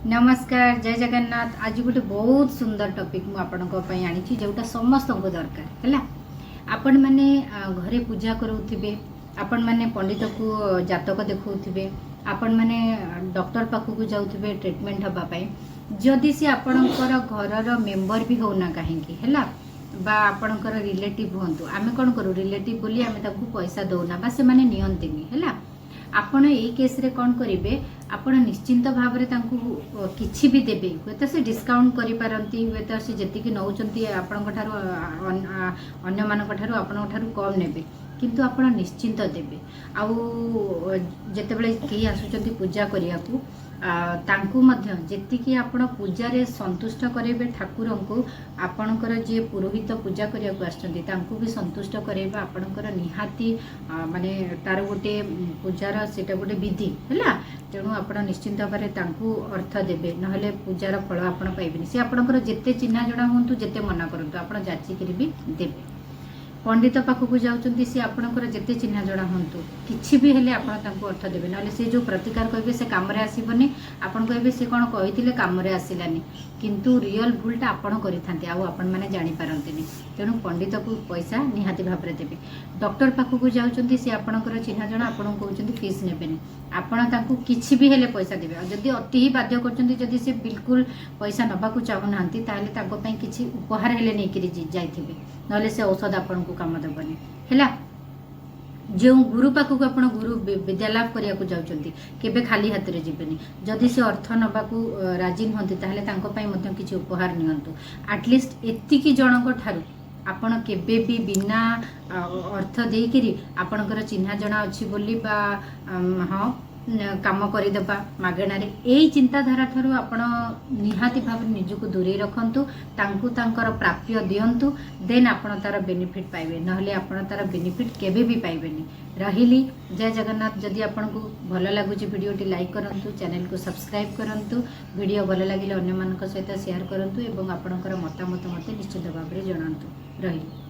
नमस्कार जय जगन्नाथ। आज गोटे बहुत सुंदर टॉपिक मु आपणी आनी जोटा समस्त को दरकार है। आपण मैंने घरे पूजा करूथिबे, आपण मैंने पंडित को जातक देखुथिबे, आपण मैंने डॉक्टर पाखक जाउथिबे ट्रीटमेंट हवापाई। जदि सी आपणकर घरर मेंबर भी होना कहीं बा आपणकर रिलेटिव हूँ, आम कौन करूँ रिलेटिव बोली आम पैसा दौना बा से माने नियंतिनी है। आपण ये केस रे कौन करेंगे, आपण निश्चिंत भाव में किसी भी देवे हे तो से डिस्काउंट करि पारंती, हे तो से जेतिकी नौचंती आपण ठारू अन्य मानक ठारू आपण ठारू कम नेबे, किंतु आपण निश्चिंत देवे। आउ जेतेबेले केही आसुचंती पूजा करिया को तांकु मध्य जेतिकी आपण पूजा रे संतुष्ट करेबे ठाकुर को, आपणकर जे पुरोहित पूजा करिया को आछंती तांकु भी संतुष्ट करेबा आपणकर निहाती माने तार गोटे पूजार सेटा गोटे विधि हैला। तेणु आपण निश्चिंत भाव तांकु अर्थ देबे, नहले पूजार फल आपण पाइबेनी। से आपणकर जेते चिन्हा जणा हुंतु जेते मना करंतु आपण जाची करी भी देबे। पंडित पाखक जाउचंती से आपणकर जेते चिन्हा जणा हुंतु किछि भी हेले आपण तांकु अर्थ देबे, नहले से जो प्रतिकार कहिबे से काम रे आसीबनी। आपण कहिबे से कोन कहिथिले काम रे आसिलानी, किंतु रियल भूलटा आपण करिथांती आउ आपण माने जानि पारंतीनी। तेणु पंडित को पैसा निहाती भाव में देबे। डॉक्टर पाखक जाउचंती से आपणकर चिन्हा जणा आपण कहउचंती फीस नेबेनी, आपण तांकु किछि भी हेले पैसा देबे। जदि अति ही बाध्य करचंती, जदि से बिल्कुल पैसा नबाकू चाहू नांती ताले तांको पई किछि उपहार हेले नै करी जाइथिबे, नहले से औषध आपण को काम देबनी हैला। जो गुरु पाखक आप गुरु विद्यालाभ करने जाउचंती केबे खाली हाथ रे जिबेनी। जदि से अर्थ नबाकू राजी नहंती ताहले तांको पई मध्य किछि उपहार नियंतु। एटलिस्ट एतिकी जनक ठारू आपण केबे भी बिना अर्थ देकरी आपणकर चिन्हा जना अछि बोली बा हाँ काम करदेबा मागणार यही चिंताधारा ठारू आपण निहाती भाव निजको दूरे रखंतु, तांकु तांकर प्राप्य दियंतु, देन आपण तार बेनिफिट पाइबे, नहले आपण तार बेनिफिट केबे भी पाइबेनी। रहिली जय जगन्नाथ। जदि आपण को भल लागुची वीडियोटी लाइक करंतु, चैनल को सब्सक्राइब करंतु, वीडियो भल लागिले अन्य मानक सहित शेयर करंतु एवं आपणकर मतामत मते निश्चित भाव में जणांतु। रहिली।